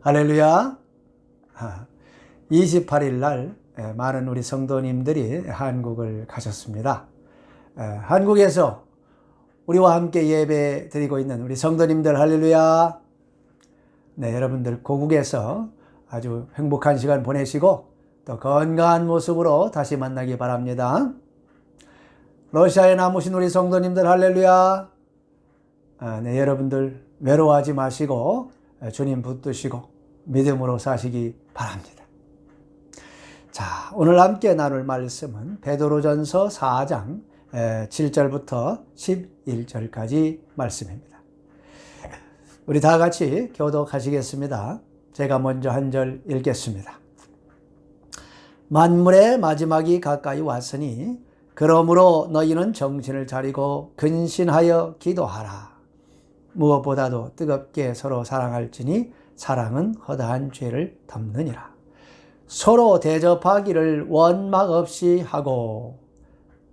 할렐루야. 28일 날 많은 우리 성도님들이 한국을 가셨습니다. 한국에서 우리와 함께 예배 드리고 있는 우리 성도님들 할렐루야. 네, 여러분들 고국에서 아주 행복한 시간 보내시고 또 건강한 모습으로 다시 만나기 바랍니다. 러시아에 남으신 우리 성도님들 할렐루야. 네, 여러분들 외로워하지 마시고 주님 붙드시고 믿음으로 사시기 바랍니다. 자, 오늘 함께 나눌 말씀은 베드로전서 4장 7절부터 11절까지 말씀입니다. 우리 다 같이 교독하시겠습니다. 제가 먼저 한 절 읽겠습니다. 만물의 마지막이 가까이 왔으니 그러므로 너희는 정신을 차리고 근신하여 기도하라. 무엇보다도 뜨겁게 서로 사랑할지니 사랑은 허다한 죄를 덮느니라. 서로 대접하기를 원망 없이 하고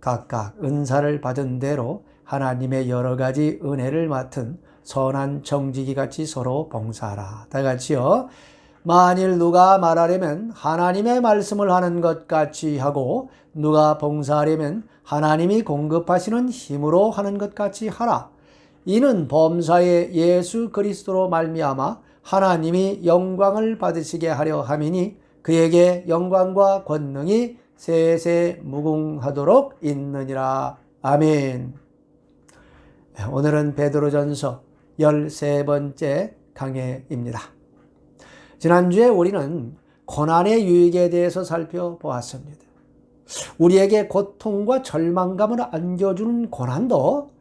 각각 은사를 받은 대로 하나님의 여러 가지 은혜를 맡은 선한 정직이 같이 서로 봉사하라. 다 같이요. 만일 누가 말하려면 하나님의 말씀을 하는 것 같이 하고 누가 봉사하려면 하나님이 공급하시는 힘으로 하는 것 같이 하라. 이는 범사에 예수 그리스도로 말미암아 하나님이 영광을 받으시게 하려 함이니 그에게 영광과 권능이 세세 무궁하도록 있느니라. 아멘. 오늘은 베드로전서 13번째 강해입니다. 지난주에 우리는 고난의 유익에 대해서 살펴보았습니다. 우리에게 고통과 절망감을 안겨주는 고난도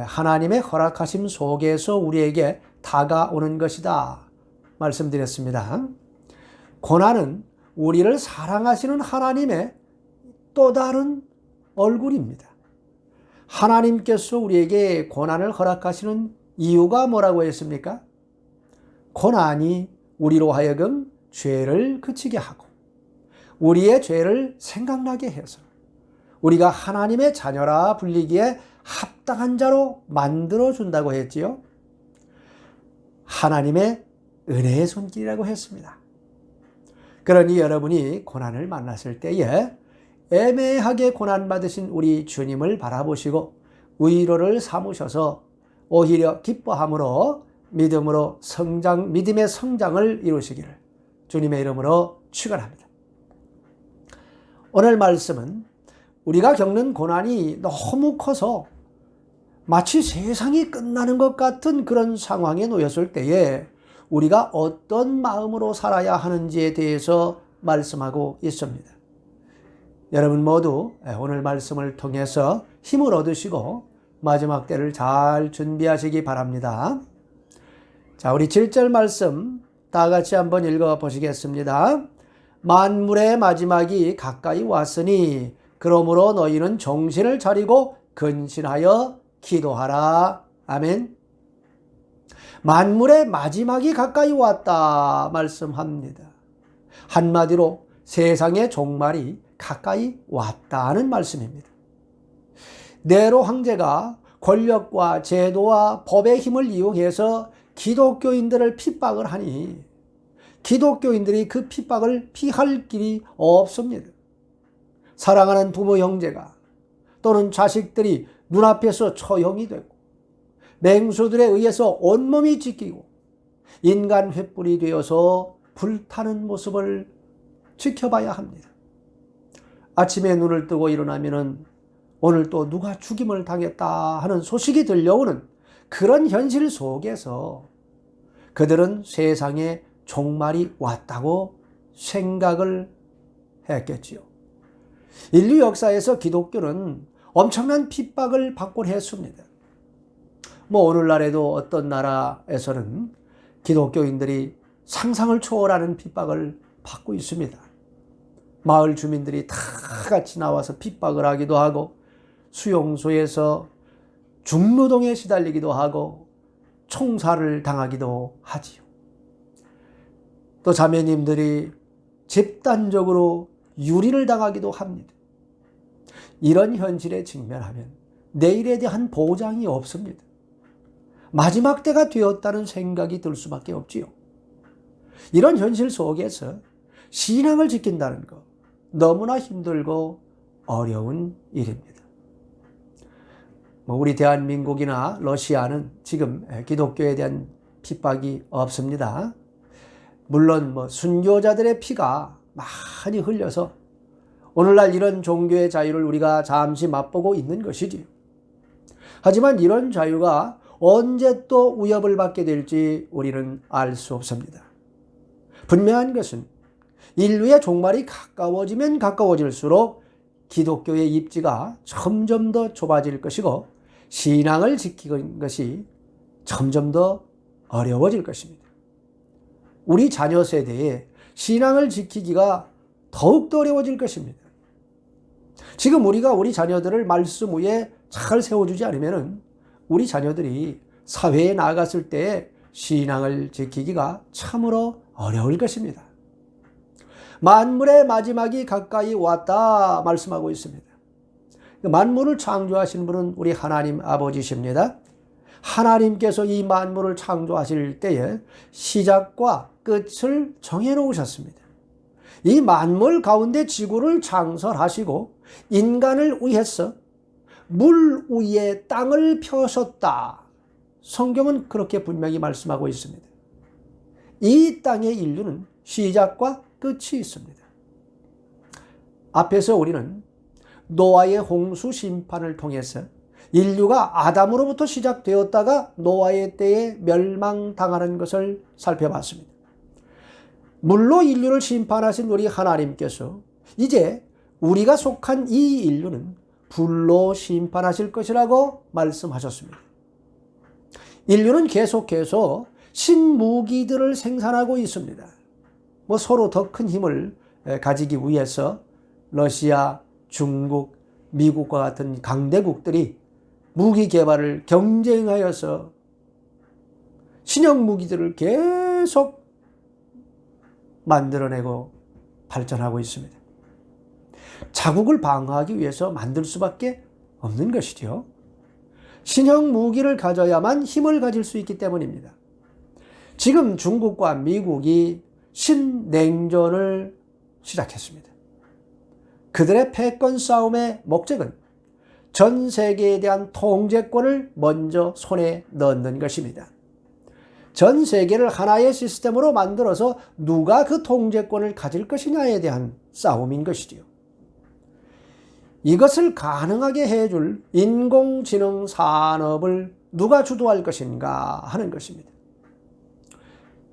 하나님의 허락하심 속에서 우리에게 다가오는 것이다 말씀드렸습니다. 고난은 우리를 사랑하시는 하나님의 또 다른 얼굴입니다. 하나님께서 우리에게 고난을 허락하시는 이유가 뭐라고 했습니까? 고난이 우리로 하여금 죄를 그치게 하고 우리의 죄를 생각나게 해서 우리가 하나님의 자녀라 불리기에 합당한 자로 만들어준다고 했지요. 하나님의 은혜의 손길이라고 했습니다. 그러니 여러분이 고난을 만났을 때에 애매하게 고난받으신 우리 주님을 바라보시고 위로를 삼으셔서 오히려 기뻐함으로 믿음의 성장을 이루시기를 주님의 이름으로 축원합니다. 오늘 말씀은 우리가 겪는 고난이 너무 커서 마치 세상이 끝나는 것 같은 그런 상황에 놓였을 때에 우리가 어떤 마음으로 살아야 하는지에 대해서 말씀하고 있습니다. 여러분 모두 오늘 말씀을 통해서 힘을 얻으시고 마지막 때를 잘 준비하시기 바랍니다. 자, 우리 7절 말씀 다 같이 한번 읽어 보시겠습니다. 만물의 마지막이 가까이 왔으니 그러므로 너희는 정신을 차리고 근신하여 기도하라. 아멘. 만물의 마지막이 가까이 왔다 말씀합니다. 한마디로 세상의 종말이 가까이 왔다는 말씀입니다. 네로 황제가 권력과 제도와 법의 힘을 이용해서 기독교인들을 핍박을 하니 기독교인들이 그 핍박을 피할 길이 없습니다. 사랑하는 부모 형제가 또는 자식들이 눈앞에서 처형이 되고 맹수들에 의해서 온몸이 찢기고 인간 횃불이 되어서 불타는 모습을 지켜봐야 합니다. 아침에 눈을 뜨고 일어나면은 오늘 또 누가 죽임을 당했다 하는 소식이 들려오는 그런 현실 속에서 그들은 세상에 종말이 왔다고 생각을 했겠지요. 인류 역사에서 기독교는 엄청난 핍박을 받곤 했습니다. 오늘날에도 어떤 나라에서는 기독교인들이 상상을 초월하는 핍박을 받고 있습니다. 마을 주민들이 다 같이 나와서 핍박을 하기도 하고 수용소에서 중노동에 시달리기도 하고 총살을 당하기도 하지요. 또 자매님들이 집단적으로 유린을 당하기도 합니다. 이런 현실에 직면하면 내일에 대한 보장이 없습니다. 마지막 때가 되었다는 생각이 들 수밖에 없지요. 이런 현실 속에서 신앙을 지킨다는 것 너무나 힘들고 어려운 일입니다. 우리 대한민국이나 러시아는 지금 기독교에 대한 핍박이 없습니다. 물론 순교자들의 피가 많이 흘려서 오늘날 이런 종교의 자유를 우리가 잠시 맛보고 있는 것이지요. 하지만 이런 자유가 언제 또 위협을 받게 될지 우리는 알 수 없습니다. 분명한 것은 인류의 종말이 가까워지면 가까워질수록 기독교의 입지가 점점 더 좁아질 것이고 신앙을 지키는 것이 점점 더 어려워질 것입니다. 우리 자녀 세대에 신앙을 지키기가 더욱더 어려워질 것입니다. 지금 우리가 우리 자녀들을 말씀 위에 잘 세워주지 않으면 우리 자녀들이 사회에 나아갔을 때 신앙을 지키기가 참으로 어려울 것입니다. 만물의 마지막이 가까이 왔다 말씀하고 있습니다. 만물을 창조하신 분은 우리 하나님 아버지십니다. 하나님께서 이 만물을 창조하실 때에 시작과 끝을 정해놓으셨습니다. 이 만물 가운데 지구를 창설하시고 인간을 위해서 물 위에 땅을 펴셨다. 성경은 그렇게 분명히 말씀하고 있습니다. 이 땅의 인류는 시작과 끝이 있습니다. 앞에서 우리는 노아의 홍수 심판을 통해서 인류가 아담으로부터 시작되었다가 노아의 때에 멸망당하는 것을 살펴봤습니다. 물로 인류를 심판하신 우리 하나님께서 이제 우리가 속한 이 인류는 불로 심판하실 것이라고 말씀하셨습니다. 인류는 계속해서 신무기들을 생산하고 있습니다. 서로 더 큰 힘을 가지기 위해서 러시아, 중국, 미국과 같은 강대국들이 무기 개발을 경쟁하여서 신형 무기들을 계속 만들어내고 발전하고 있습니다. 자국을 방어하기 위해서 만들 수밖에 없는 것이죠. 신형 무기를 가져야만 힘을 가질 수 있기 때문입니다. 지금 중국과 미국이 신냉전을 시작했습니다. 그들의 패권 싸움의 목적은 전 세계에 대한 통제권을 먼저 손에 넣는 것입니다. 전 세계를 하나의 시스템으로 만들어서 누가 그 통제권을 가질 것이냐에 대한 싸움인 것이지요. 이것을 가능하게 해줄 인공지능 산업을 누가 주도할 것인가 하는 것입니다.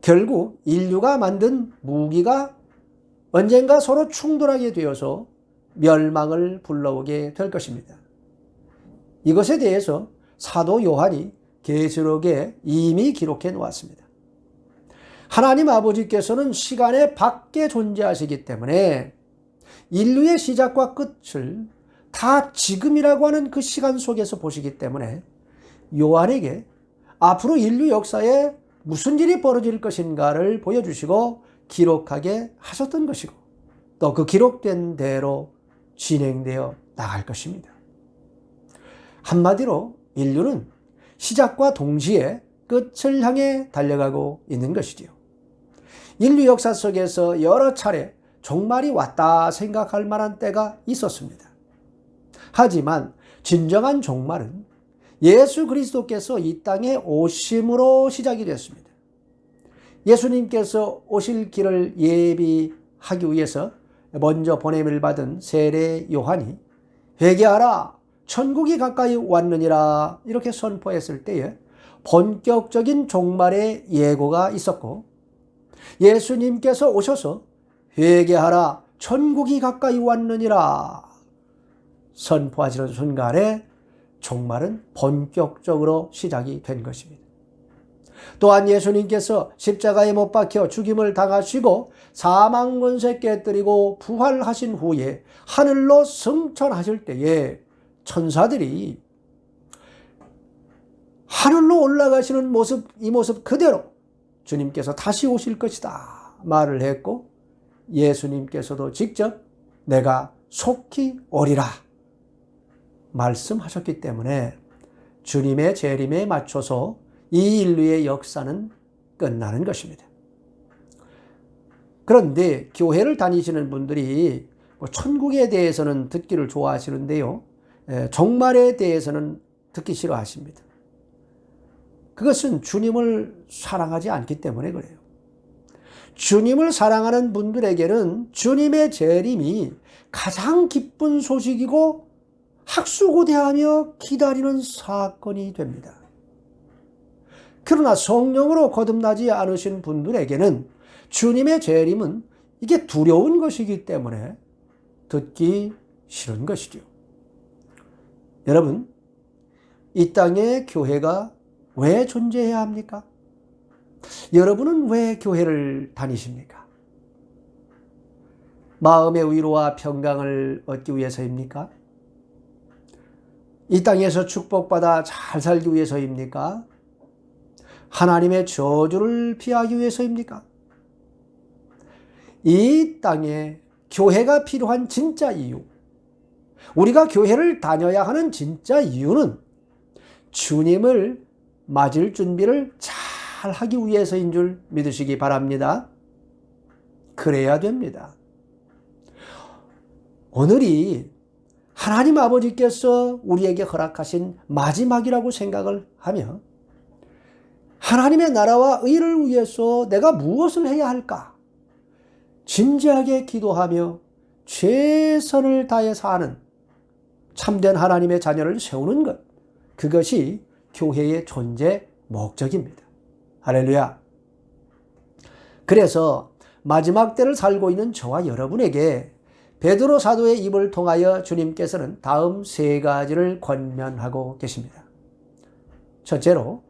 결국 인류가 만든 무기가 언젠가 서로 충돌하게 되어서 멸망을 불러오게 될 것입니다. 이것에 대해서 사도 요한이 계시록에 이미 기록해 놓았습니다. 하나님 아버지께서는 시간의 밖에 존재하시기 때문에 인류의 시작과 끝을 다 지금이라고 하는 그 시간 속에서 보시기 때문에 요한에게 앞으로 인류 역사에 무슨 일이 벌어질 것인가를 보여주시고 기록하게 하셨던 것이고 또 그 기록된 대로 진행되어 나갈 것입니다. 한마디로 인류는 시작과 동시에 끝을 향해 달려가고 있는 것이지요. 인류 역사 속에서 여러 차례 종말이 왔다 생각할 만한 때가 있었습니다. 하지만 진정한 종말은 예수 그리스도께서 이 땅에 오심으로 시작이 됐습니다. 예수님께서 오실 길을 예비하기 위해서 먼저 보냄을 받은 세례 요한이 회개하라 천국이 가까이 왔느니라 이렇게 선포했을 때에 본격적인 종말의 예고가 있었고 예수님께서 오셔서 회개하라 천국이 가까이 왔느니라 선포하시는 순간에 종말은 본격적으로 시작이 된 것입니다. 또한 예수님께서 십자가에 못 박혀 죽임을 당하시고 사망 권세 깨뜨리고 부활하신 후에 하늘로 승천하실 때에 천사들이 하늘로 올라가시는 모습, 이 모습 그대로 주님께서 다시 오실 것이다 말을 했고 예수님께서도 직접 내가 속히 오리라 말씀하셨기 때문에 주님의 재림에 맞춰서 이 인류의 역사는 끝나는 것입니다. 그런데 교회를 다니시는 분들이 천국에 대해서는 듣기를 좋아하시는데요. 종말에 대해서는 듣기 싫어하십니다. 그것은 주님을 사랑하지 않기 때문에 그래요. 주님을 사랑하는 분들에게는 주님의 재림이 가장 기쁜 소식이고 학수고대하며 기다리는 사건이 됩니다. 그러나 성령으로 거듭나지 않으신 분들에게는 주님의 재림은 이게 두려운 것이기 때문에 듣기 싫은 것이죠. 여러분, 이 땅에 교회가 왜 존재해야 합니까? 여러분은 왜 교회를 다니십니까? 마음의 위로와 평강을 얻기 위해서입니까? 이 땅에서 축복받아 잘 살기 위해서입니까? 하나님의 저주를 피하기 위해서입니까? 이 땅에 교회가 필요한 진짜 이유, 우리가 교회를 다녀야 하는 진짜 이유는 주님을 맞을 준비를 잘 하기 위해서인 줄 믿으시기 바랍니다. 그래야 됩니다. 오늘이 하나님 아버지께서 우리에게 허락하신 마지막이라고 생각을 하며 하나님의 나라와 의를 위해서 내가 무엇을 해야 할까? 진지하게 기도하며 최선을 다해 사는 참된 하나님의 자녀를 세우는 것, 그것이 교회의 존재 목적입니다. 할렐루야. 그래서 마지막 때를 살고 있는 저와 여러분에게 베드로 사도의 입을 통하여 주님께서는 다음 3가지를 권면하고 계십니다. 첫째로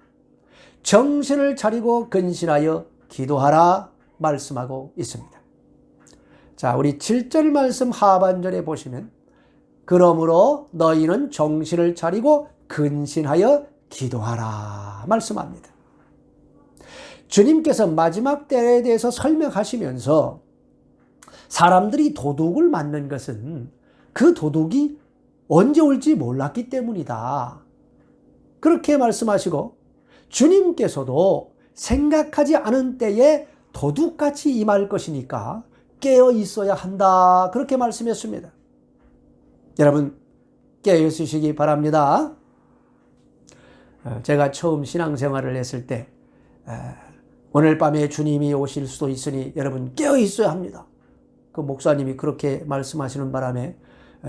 정신을 차리고 근신하여 기도하라 말씀하고 있습니다. 자, 우리 7절 말씀 하반절에 보시면 그러므로 너희는 정신을 차리고 근신하여 기도하라 말씀합니다. 주님께서 마지막 때에 대해서 설명하시면서 사람들이 도둑을 맞는 것은 그 도둑이 언제 올지 몰랐기 때문이다. 그렇게 말씀하시고 주님께서도 생각하지 않은 때에 도둑같이 임할 것이니까 깨어 있어야 한다. 그렇게 말씀했습니다. 여러분, 깨어 있으시기 바랍니다. 제가 처음 신앙생활을 했을 때 오늘 밤에 주님이 오실 수도 있으니 여러분 깨어 있어야 합니다. 그 목사님이 그렇게 말씀하시는 바람에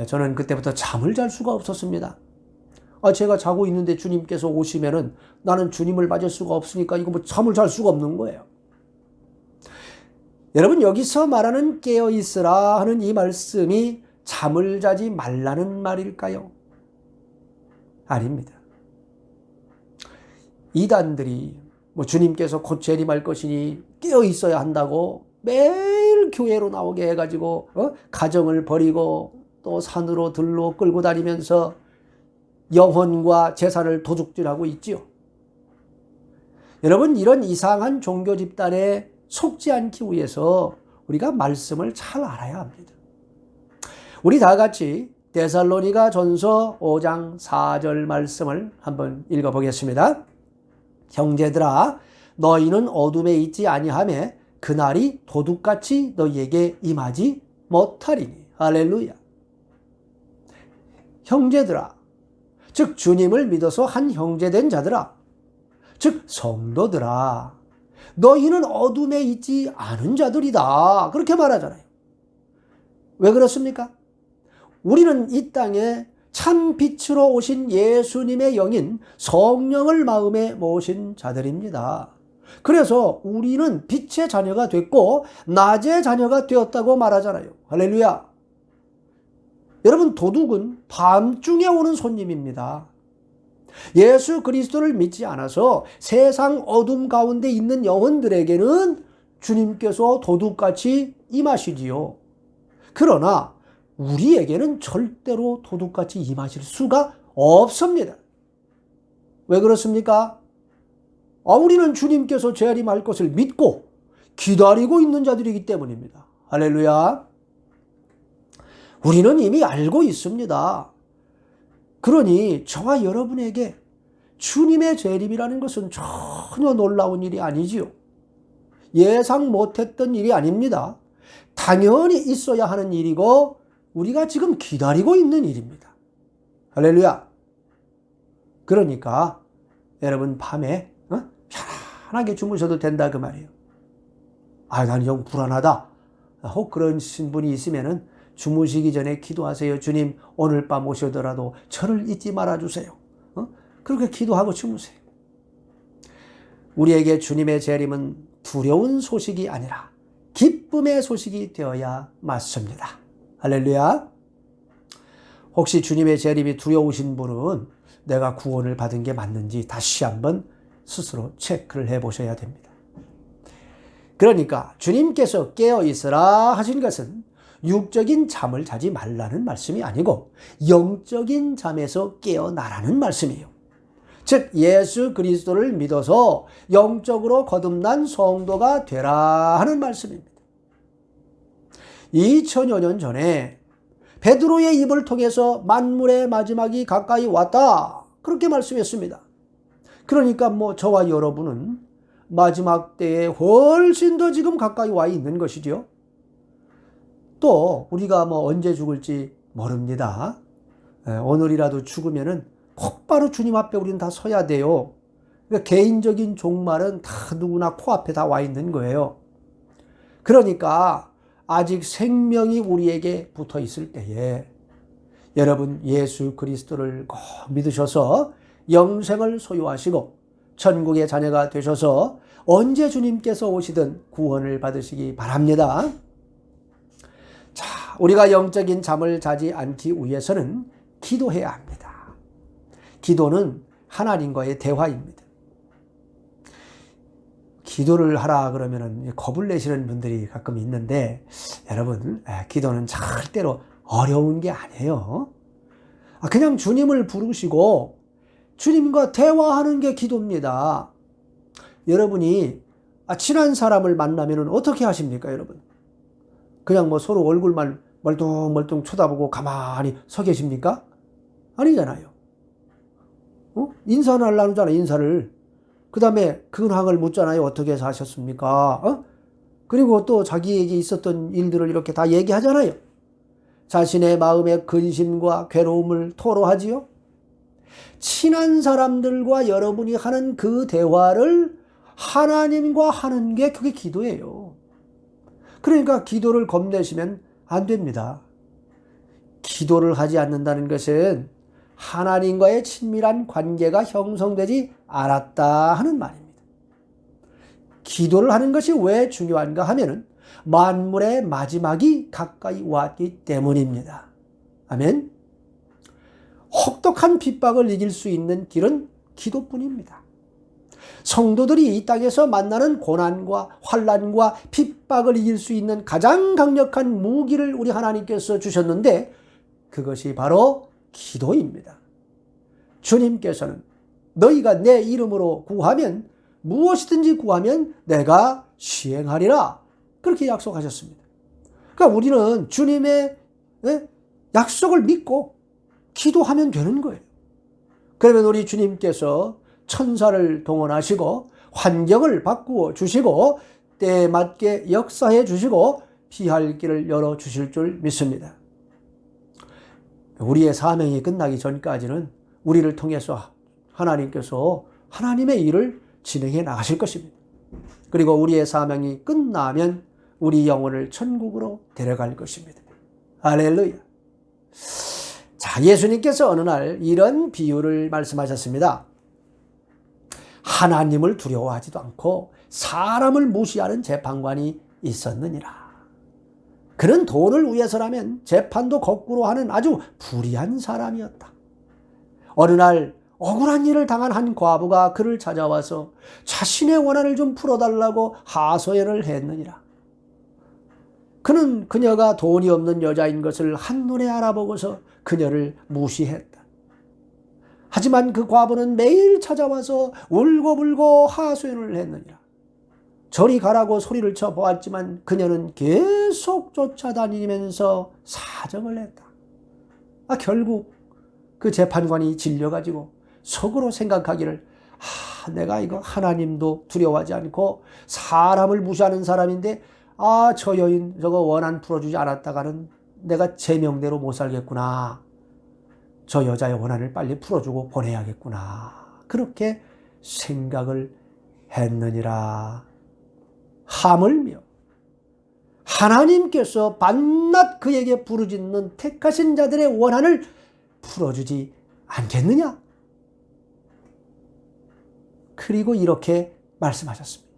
저는 그때부터 잠을 잘 수가 없었습니다. 제가 자고 있는데 주님께서 오시면은 나는 주님을 맞을 수가 없으니까 이거 잠을 잘 수가 없는 거예요. 여러분, 여기서 말하는 깨어 있으라 하는 이 말씀이 잠을 자지 말라는 말일까요? 아닙니다. 이단들이 주님께서 곧 재림할 것이니 깨어 있어야 한다고 매일 교회로 나오게 해가지고 가정을 버리고 또 산으로 들로 끌고 다니면서 영혼과 재산을 도둑질하고 있지요. 여러분, 이런 이상한 종교 집단에 속지 않기 위해서 우리가 말씀을 잘 알아야 합니다. 우리 다 같이 데살로니가 전서 5장 4절 말씀을 한번 읽어보겠습니다. 형제들아, 너희는 어둠에 있지 아니하며 그날이 도둑같이 너희에게 임하지 못하리니. 할렐루야. 형제들아, 즉 주님을 믿어서 한 형제된 자들아, 즉 성도들아, 너희는 어둠에 있지 않은 자들이다. 그렇게 말하잖아요. 왜 그렇습니까? 우리는 이 땅에 참 빛으로 오신 예수님의 영인 성령을 마음에 모신 자들입니다. 그래서 우리는 빛의 자녀가 됐고 낮의 자녀가 되었다고 말하잖아요. 할렐루야. 여러분, 도둑은 밤중에 오는 손님입니다. 예수 그리스도를 믿지 않아서 세상 어둠 가운데 있는 영혼들에게는 주님께서 도둑같이 임하시지요. 그러나 우리에게는 절대로 도둑같이 임하실 수가 없습니다. 왜 그렇습니까? 우리는 주님께서 재림할 것을 믿고 기다리고 있는 자들이기 때문입니다. 할렐루야. 우리는 이미 알고 있습니다. 그러니 저와 여러분에게 주님의 재림이라는 것은 전혀 놀라운 일이 아니지요. 예상 못했던 일이 아닙니다. 당연히 있어야 하는 일이고 우리가 지금 기다리고 있는 일입니다. 할렐루야. 그러니까 여러분 밤에 편안하게 주무셔도 된다 그 말이에요. 나는 좀 불안하다. 혹 그런 분이 있으면은 주무시기 전에 기도하세요. 주님, 오늘 밤 오셔더라도 저를 잊지 말아주세요. 그렇게 기도하고 주무세요. 우리에게 주님의 재림은 두려운 소식이 아니라 기쁨의 소식이 되어야 맞습니다. 할렐루야. 혹시 주님의 재림이 두려우신 분은 내가 구원을 받은 게 맞는지 다시 한번 스스로 체크를 해보셔야 됩니다. 그러니까 주님께서 깨어있으라 하신 것은 육적인 잠을 자지 말라는 말씀이 아니고 영적인 잠에서 깨어나라는 말씀이에요. 즉 예수 그리스도를 믿어서 영적으로 거듭난 성도가 되라 하는 말씀입니다. 2000여 년 전에 베드로의 입을 통해서 만물의 마지막이 가까이 왔다 그렇게 말씀했습니다. 그러니까 저와 여러분은 마지막 때에 훨씬 더 지금 가까이 와 있는 것이죠. 또 우리가 언제 죽을지 모릅니다. 오늘이라도 죽으면은 곧바로 주님 앞에 우리는 다 서야 돼요. 그러니까 개인적인 종말은 다 누구나 코앞에 다 와 있는 거예요. 그러니까 아직 생명이 우리에게 붙어 있을 때에 여러분 예수 그리스도를 꼭 믿으셔서 영생을 소유하시고 천국의 자녀가 되셔서 언제 주님께서 오시든 구원을 받으시기 바랍니다. 자, 우리가 영적인 잠을 자지 않기 위해서는 기도해야 합니다. 기도는 하나님과의 대화입니다. 기도를 하라 그러면은 겁을 내시는 분들이 가끔 있는데 여러분 기도는 절대로 어려운 게 아니에요. 그냥 주님을 부르시고 주님과 대화하는 게 기도입니다. 여러분이 친한 사람을 만나면 어떻게 하십니까 여러분? 그냥 서로 얼굴만 멀뚱멀뚱 쳐다보고 가만히 서 계십니까? 아니잖아요. 인사는 하려고 하잖아요. 인사를. 그 다음에 근황을 묻잖아요. 어떻게 사셨습니까? 그리고 또 자기에게 있었던 일들을 이렇게 다 얘기하잖아요. 자신의 마음의 근심과 괴로움을 토로하지요. 친한 사람들과 여러분이 하는 그 대화를 하나님과 하는 게 그게 기도예요. 그러니까 기도를 겁내시면 안 됩니다. 기도를 하지 않는다는 것은 하나님과의 친밀한 관계가 형성되지 않았다 하는 말입니다. 기도를 하는 것이 왜 중요한가 하면은 만물의 마지막이 가까이 왔기 때문입니다. 아멘. 혹독한 핍박을 이길 수 있는 길은 기도뿐입니다. 성도들이 이 땅에서 만나는 고난과 환난과 핍박을 이길 수 있는 가장 강력한 무기를 우리 하나님께서 주셨는데 그것이 바로 기도입니다. 주님께서는 너희가 내 이름으로 구하면 무엇이든지 구하면 내가 시행하리라 그렇게 약속하셨습니다. 그러니까 우리는 주님의 약속을 믿고 기도하면 되는 거예요. 그러면 우리 주님께서 천사를 동원하시고 환경을 바꾸어 주시고 때에 맞게 역사해 주시고 피할 길을 열어 주실 줄 믿습니다. 우리의 사명이 끝나기 전까지는 우리를 통해서 하나님께서 하나님의 일을 진행해 나가실 것입니다. 그리고 우리의 사명이 끝나면 우리 영혼을 천국으로 데려갈 것입니다. 할렐루야. 자, 예수님께서 어느 날 이런 비유를 말씀하셨습니다. 하나님을 두려워하지도 않고 사람을 무시하는 재판관이 있었느니라. 그는 돈을 위해서라면 재판도 거꾸로 하는 아주 불의한 사람이었다. 어느 날 억울한 일을 당한 한 과부가 그를 찾아와서 자신의 원한을 좀 풀어달라고 하소연을 했느니라. 그는 그녀가 돈이 없는 여자인 것을 한눈에 알아보고서 그녀를 무시했다. 하지만 그 과부는 매일 찾아와서 울고불고 하소연을 했느니라. 저리 가라고 소리를 쳐보았지만 그녀는 계속 쫓아다니면서 사정을 했다. 결국 그 재판관이 질려가지고 속으로 생각하기를 내가 이거 하나님도 두려워하지 않고 사람을 무시하는 사람인데 저 여인 저거 원한 풀어주지 않았다가는 내가 제 명대로 못 살겠구나. 저 여자의 원한을 빨리 풀어주고 보내야겠구나. 그렇게 생각을 했느니라. 하물며 하나님께서 밤낮 그에게 부르짖는 택하신 자들의 원한을 풀어주지 않겠느냐? 그리고 이렇게 말씀하셨습니다.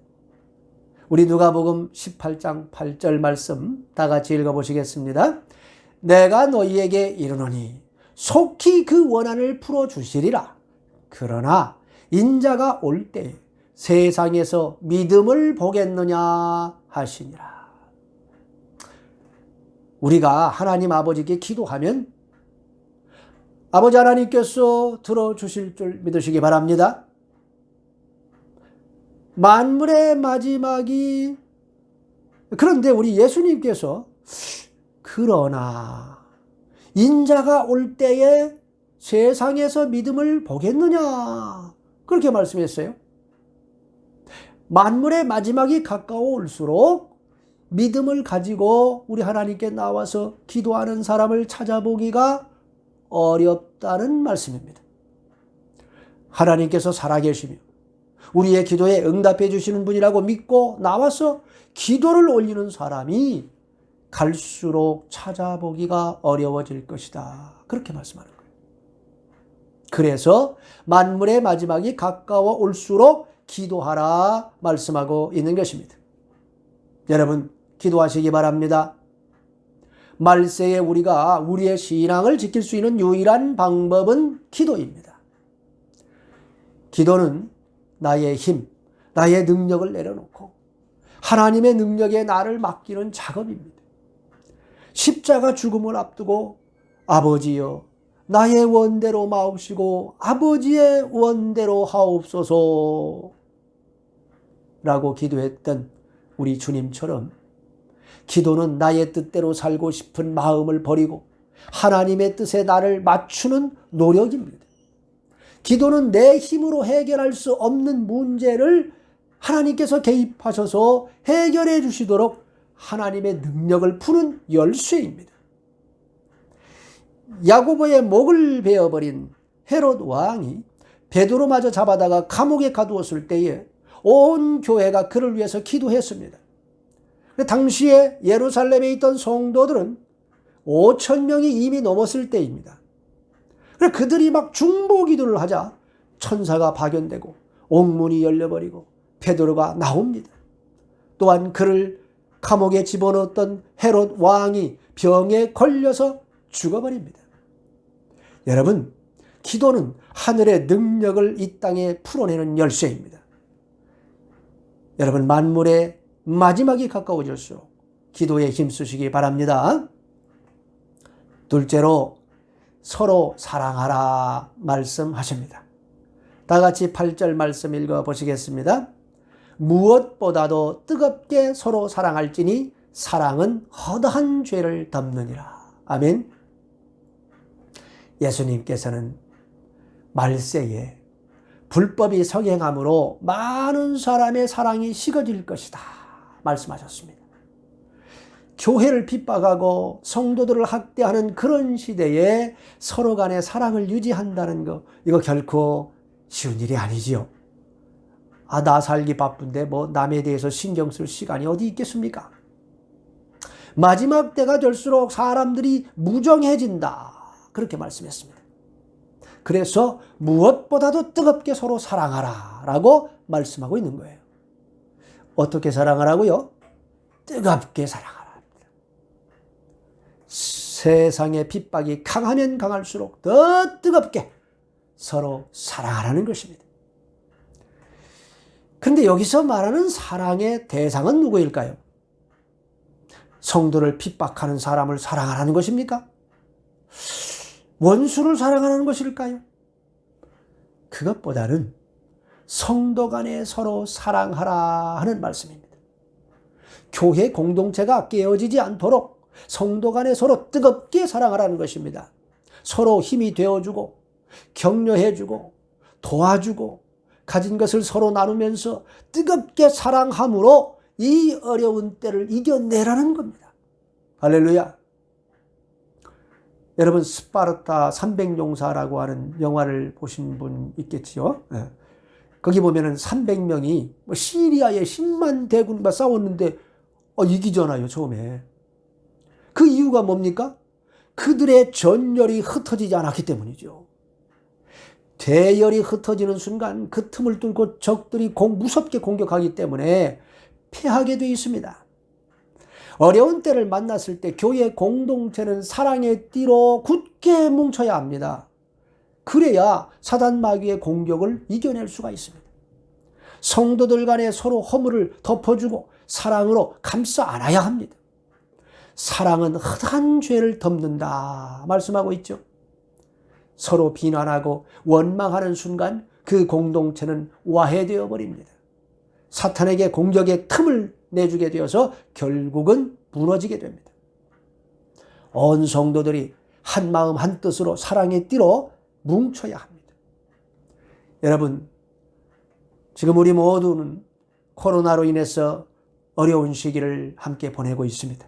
우리 누가복음 18장 8절 말씀 다 같이 읽어보시겠습니다. 내가 너희에게 이르노니 속히 그 원한을 풀어주시리라. 그러나 인자가 올 때 세상에서 믿음을 보겠느냐 하시니라. 우리가 하나님 아버지께 기도하면 아버지 하나님께서 들어주실 줄 믿으시기 바랍니다. 만물의 마지막이 그런데 우리 예수님께서 그러나 인자가 올 때에 세상에서 믿음을 보겠느냐 그렇게 말씀했어요. 만물의 마지막이 가까워올수록 믿음을 가지고 우리 하나님께 나와서 기도하는 사람을 찾아보기가 어렵다는 말씀입니다. 하나님께서 살아계시며 우리의 기도에 응답해 주시는 분이라고 믿고 나와서 기도를 올리는 사람이 갈수록 찾아보기가 어려워질 것이다. 그렇게 말씀하는 거예요. 그래서 만물의 마지막이 가까워 올수록 기도하라 말씀하고 있는 것입니다. 여러분 기도하시기 바랍니다. 말세에 우리가 우리의 신앙을 지킬 수 있는 유일한 방법은 기도입니다. 기도는 나의 힘, 나의 능력을 내려놓고 하나님의 능력에 나를 맡기는 작업입니다. 십자가 죽음을 앞두고 아버지여 나의 원대로 마옵시고 아버지의 원대로 하옵소서 라고 기도했던 우리 주님처럼 기도는 나의 뜻대로 살고 싶은 마음을 버리고 하나님의 뜻에 나를 맞추는 노력입니다. 기도는 내 힘으로 해결할 수 없는 문제를 하나님께서 개입하셔서 해결해 주시도록 하나님의 능력을 푸는 열쇠입니다. 야고보의 목을 베어버린 헤롯 왕이 베드로마저 잡아다가 감옥에 가두었을 때에 온 교회가 그를 위해서 기도했습니다. 당시에 예루살렘에 있던 성도들은 5,000명이 이미 넘었을 때입니다. 그들이 막 중보 기도를 하자 천사가 파견되고 옥문이 열려버리고 베드로가 나옵니다. 또한 그를 감옥에 집어넣었던 헤롯 왕이 병에 걸려서 죽어버립니다. 여러분, 기도는 하늘의 능력을 이 땅에 풀어내는 열쇠입니다. 여러분, 만물의 마지막이 가까워질수록 기도에 힘쓰시기 바랍니다. 둘째로 서로 사랑하라 말씀하십니다. 다 같이 8절 말씀 읽어보시겠습니다. 무엇보다도 뜨겁게 서로 사랑할지니 사랑은 허다한 죄를 덮느니라. 아멘. 예수님께서는 말세에 불법이 성행함으로 많은 사람의 사랑이 식어질 것이다 말씀하셨습니다. 교회를 핍박하고 성도들을 학대하는 그런 시대에 서로 간의 사랑을 유지한다는 거, 이거 결코 쉬운 일이 아니지요. 나 살기 바쁜데 뭐 남에 대해서 신경 쓸 시간이 어디 있겠습니까? 마지막 때가 될수록 사람들이 무정해진다 그렇게 말씀했습니다. 그래서 무엇보다도 뜨겁게 서로 사랑하라 라고 말씀하고 있는 거예요. 어떻게 사랑하라고요? 뜨겁게 사랑하라. 세상의 핍박이 강하면 강할수록 더 뜨겁게 서로 사랑하라는 것입니다. 그런데 여기서 말하는 사랑의 대상은 누구일까요? 성도를 핍박하는 사람을 사랑하라는 것입니까? 원수를 사랑하는 것일까요? 그것보다는 성도 간에 서로 사랑하라 하는 말씀입니다. 교회 공동체가 깨어지지 않도록 성도 간에 서로 뜨겁게 사랑하라는 것입니다. 서로 힘이 되어주고 격려해주고 도와주고 가진 것을 서로 나누면서 뜨겁게 사랑함으로 이 어려운 때를 이겨내라는 겁니다. 할렐루야. 여러분 스파르타 300용사라고 하는 영화를 보신 분 있겠지요. 거기 보면은 300명이 시리아의 10만 대군과 싸웠는데 이기잖아요, 처음에. 그 이유가 뭡니까? 그들의 전열이 흩어지지 않았기 때문이죠. 대열이 흩어지는 순간 그 틈을 뚫고 적들이 무섭게 공격하기 때문에 패하게 되어 있습니다. 어려운 때를 만났을 때 교회 공동체는 사랑의 띠로 굳게 뭉쳐야 합니다. 그래야 사단 마귀의 공격을 이겨낼 수가 있습니다. 성도들 간에 서로 허물을 덮어주고 사랑으로 감싸 안아야 합니다. 사랑은 헛한 죄를 덮는다 말씀하고 있죠. 서로 비난하고 원망하는 순간 그 공동체는 와해되어 버립니다. 사탄에게 공격의 틈을 내주게 되어서 결국은 무너지게 됩니다. 온 성도들이 한 마음 한 뜻으로 사랑의 띠로 뭉쳐야 합니다. 여러분, 지금 우리 모두는 코로나로 인해서 어려운 시기를 함께 보내고 있습니다.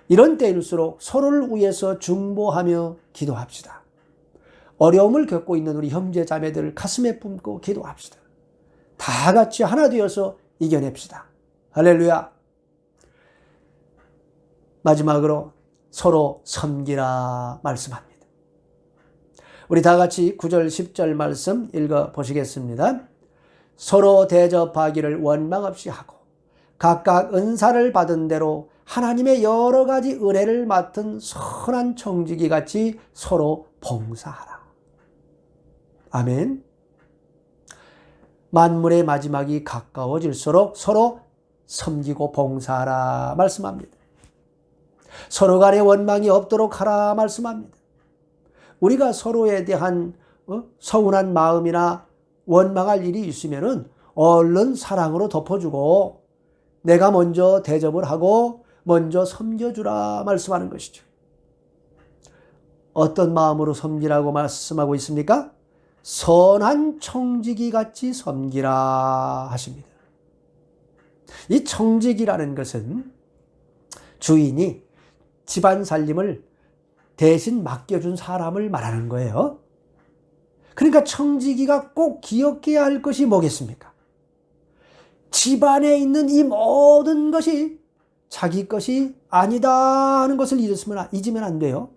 이런 때일수록 서로를 위해서 중보하며 기도합시다. 어려움을 겪고 있는 우리 형제 자매들을 가슴에 품고 기도합시다. 다 같이 하나 되어서 이겨냅시다. 할렐루야. 마지막으로 서로 섬기라 말씀합니다. 우리 다 같이 9절 10절 말씀 읽어보시겠습니다. 서로 대접하기를 원망 없이 하고 각각 은사를 받은 대로 하나님의 여러 가지 은혜를 맡은 선한 청지기 같이 서로 봉사하라. 아멘. 만물의 마지막이 가까워질수록 서로 섬기고 봉사하라 말씀합니다. 서로 간에 원망이 없도록 하라 말씀합니다. 우리가 서로에 대한 서운한 마음이나 원망할 일이 있으면은 얼른 사랑으로 덮어주고 내가 먼저 대접을 하고 먼저 섬겨주라 말씀하는 것이죠. 어떤 마음으로 섬기라고 말씀하고 있습니까? 선한 청지기 같이 섬기라 하십니다. 이 청지기라는 것은 주인이 집안 살림을 대신 맡겨준 사람을 말하는 거예요. 그러니까 청지기가 꼭 기억해야 할 것이 뭐겠습니까? 집안에 있는 이 모든 것이 자기 것이 아니다 하는 것을 잊으면 안 돼요.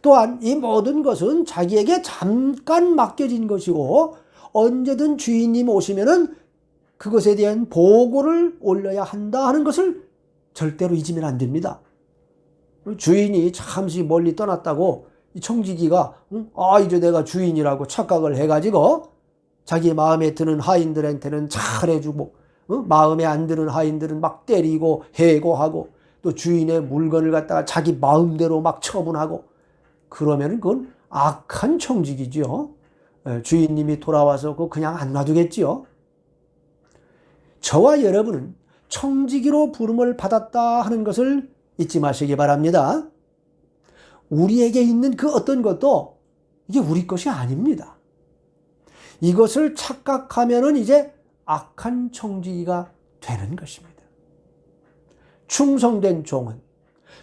또한 이 모든 것은 자기에게 잠깐 맡겨진 것이고 언제든 주인님 오시면은 그것에 대한 보고를 올려야 한다 하는 것을 절대로 잊으면 안 됩니다. 주인이 잠시 멀리 떠났다고 이 청지기가 이제 내가 주인이라고 착각을 해가지고 자기 마음에 드는 하인들한테는 잘해주고 마음에 안 드는 하인들은 막 때리고 해고하고 또 주인의 물건을 갖다가 자기 마음대로 막 처분하고 그러면 그건 악한 청지기죠. 주인님이 돌아와서 그거 그냥 안 놔두겠지요. 저와 여러분은 청지기로 부름을 받았다 하는 것을 잊지 마시기 바랍니다. 우리에게 있는 그 어떤 것도 이게 우리 것이 아닙니다. 이것을 착각하면은 이제 악한 청지기가 되는 것입니다. 충성된 종은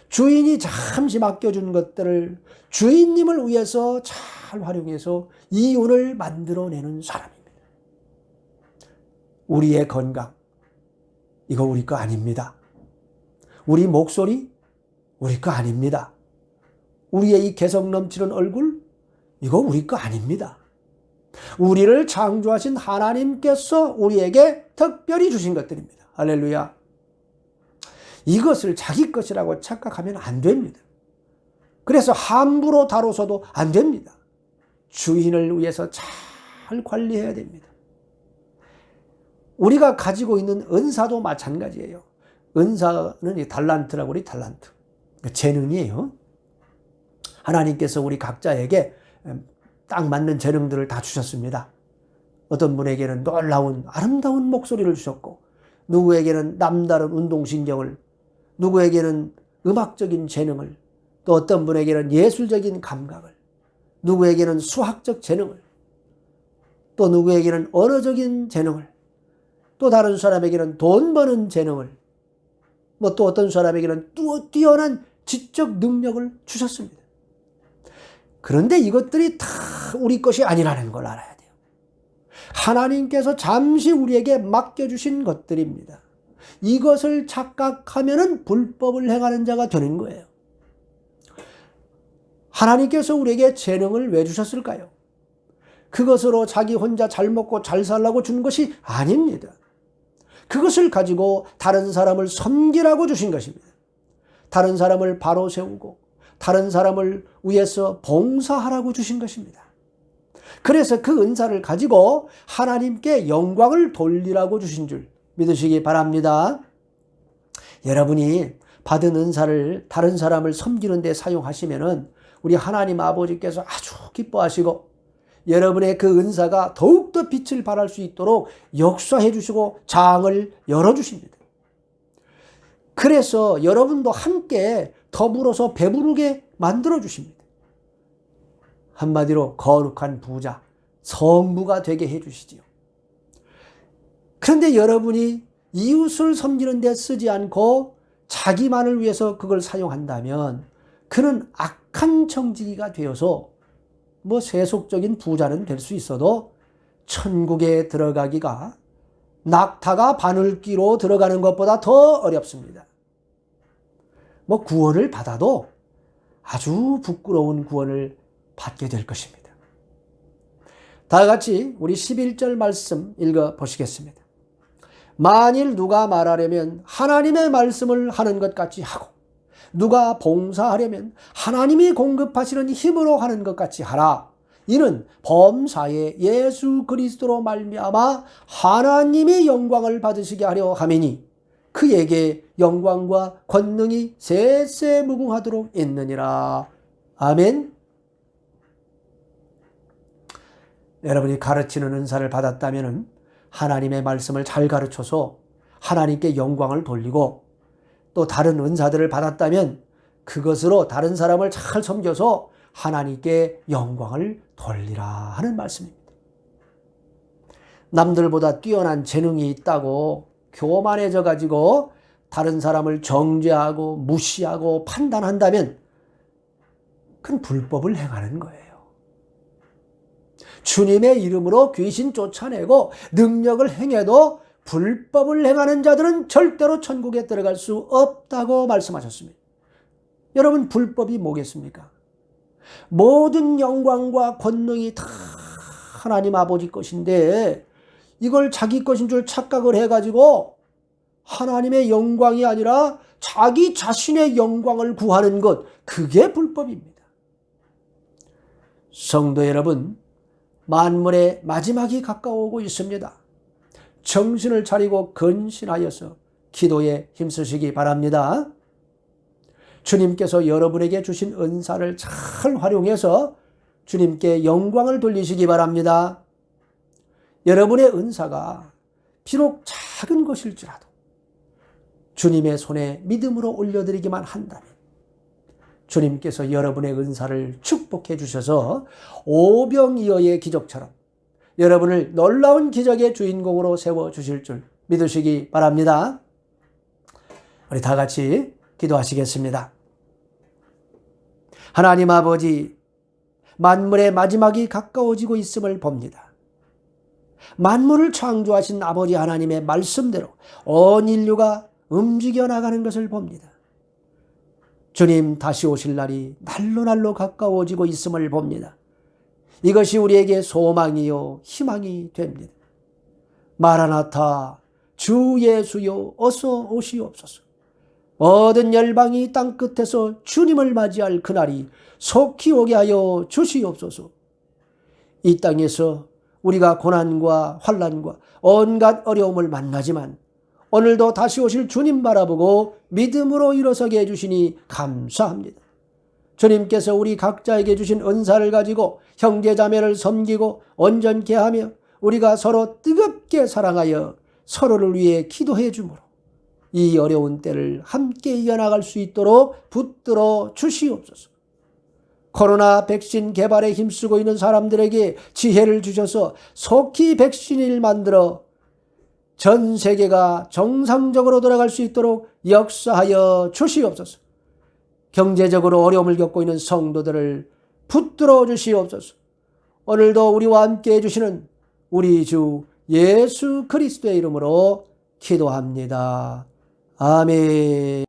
주인이 잠시 맡겨준 것들을 주인님을 위해서 잘 활용해서 이윤을 만들어내는 사람입니다. 우리의 건강, 이거 우리 거 아닙니다. 우리 목소리, 우리 거 아닙니다. 우리의 이 개성 넘치는 얼굴, 이거 우리 거 아닙니다. 우리를 창조하신 하나님께서 우리에게 특별히 주신 것들입니다. 할렐루야. 이것을 자기 것이라고 착각하면 안 됩니다. 그래서 함부로 다뤄서도 안 됩니다. 주인을 위해서 잘 관리해야 됩니다. 우리가 가지고 있는 은사도 마찬가지예요. 은사는 달란트라고 우리 달란트. 재능이에요. 하나님께서 우리 각자에게 딱 맞는 재능들을 다 주셨습니다. 어떤 분에게는 놀라운 아름다운 목소리를 주셨고 누구에게는 남다른 운동신경을, 누구에게는 음악적인 재능을, 또 어떤 분에게는 예술적인 감각을, 누구에게는 수학적 재능을, 또 누구에게는 언어적인 재능을, 또 다른 사람에게는 돈 버는 재능을, 뭐 또 어떤 사람에게는 뛰어난 지적 능력을 주셨습니다. 그런데 이것들이 다 우리 것이 아니라는 걸 알아야 돼요. 하나님께서 잠시 우리에게 맡겨주신 것들입니다. 이것을 착각하면은 불법을 행하는 자가 되는 거예요. 하나님께서 우리에게 재능을 왜 주셨을까요? 그것으로 자기 혼자 잘 먹고 잘 살라고 준 것이 아닙니다. 그것을 가지고 다른 사람을 섬기라고 주신 것입니다. 다른 사람을 바로 세우고 다른 사람을 위해서 봉사하라고 주신 것입니다. 그래서 그 은사를 가지고 하나님께 영광을 돌리라고 주신 줄 믿으시기 바랍니다. 여러분이 받은 은사를 다른 사람을 섬기는 데 사용하시면은 우리 하나님 아버지께서 아주 기뻐하시고 여러분의 그 은사가 더욱더 빛을 발할 수 있도록 역사해 주시고 장을 열어주십니다. 그래서 여러분도 함께 더불어서 배부르게 만들어 주십니다. 한마디로 거룩한 부자, 성부가 되게 해 주시지요. 그런데 여러분이 이웃을 섬기는 데 쓰지 않고 자기만을 위해서 그걸 사용한다면 그는 악한 청지기가 되어서 뭐 세속적인 부자는 될 수 있어도 천국에 들어가기가 낙타가 바늘귀로 들어가는 것보다 더 어렵습니다. 뭐 구원을 받아도 아주 부끄러운 구원을 받게 될 것입니다. 다 같이 우리 11절 말씀 읽어 보시겠습니다. 만일 누가 말하려면 하나님의 말씀을 하는 것 같이 하고 누가 봉사하려면 하나님이 공급하시는 힘으로 하는 것 같이 하라. 이는 범사에 예수 그리스도로 말미암아 하나님이 영광을 받으시게 하려 함이니 그에게 영광과 권능이 세세무궁하도록 있느니라. 아멘. 여러분이 가르치는 은사를 받았다면 하나님의 말씀을 잘 가르쳐서 하나님께 영광을 돌리고 또 다른 은사들을 받았다면 그것으로 다른 사람을 잘 섬겨서 하나님께 영광을 돌리라 하는 말씀입니다. 남들보다 뛰어난 재능이 있다고 교만해져 가지고 다른 사람을 정죄하고 무시하고 판단한다면 그건 불법을 행하는 거예요. 주님의 이름으로 귀신 쫓아내고 능력을 행해도 불법을 행하는 자들은 절대로 천국에 들어갈 수 없다고 말씀하셨습니다. 여러분, 불법이 뭐겠습니까? 모든 영광과 권능이 다 하나님 아버지 것인데 이걸 자기 것인 줄 착각을 해가지고 하나님의 영광이 아니라 자기 자신의 영광을 구하는 것, 그게 불법입니다. 성도 여러분, 만물의 마지막이 가까워오고 있습니다. 정신을 차리고 근신하여서 기도에 힘쓰시기 바랍니다. 주님께서 여러분에게 주신 은사를 잘 활용해서 주님께 영광을 돌리시기 바랍니다. 여러분의 은사가 비록 작은 것일지라도 주님의 손에 믿음으로 올려드리기만 한다면 주님께서 여러분의 은사를 축복해 주셔서 오병이어의 기적처럼 여러분을 놀라운 기적의 주인공으로 세워주실 줄 믿으시기 바랍니다. 우리 다 같이 기도하시겠습니다. 하나님 아버지, 만물의 마지막이 가까워지고 있음을 봅니다. 만물을 창조하신 아버지 하나님의 말씀대로 온 인류가 움직여 나가는 것을 봅니다. 주님 다시 오실 날이 날로 가까워지고 있음을 봅니다. 이것이 우리에게 소망이요 희망이 됩니다. 마라나타, 주 예수여 어서 오시옵소서. 모든 열방이 땅끝에서 주님을 맞이할 그날이 속히 오게 하여 주시옵소서. 이 땅에서 우리가 고난과 환난과 온갖 어려움을 만나지만 오늘도 다시 오실 주님 바라보고 믿음으로 일어서게 해주시니 감사합니다. 주님께서 우리 각자에게 주신 은사를 가지고 형제자매를 섬기고 온전케 하며 우리가 서로 뜨겁게 사랑하여 서로를 위해 기도해 주므로 이 어려운 때를 함께 이겨나갈 수 있도록 붙들어 주시옵소서. 코로나 백신 개발에 힘쓰고 있는 사람들에게 지혜를 주셔서 속히 백신을 만들어 전 세계가 정상적으로 돌아갈 수 있도록 역사하여 주시옵소서. 경제적으로 어려움을 겪고 있는 성도들을 붙들어 주시옵소서. 오늘도 우리와 함께 해주시는 우리 주 예수 그리스도의 이름으로 기도합니다. 아멘.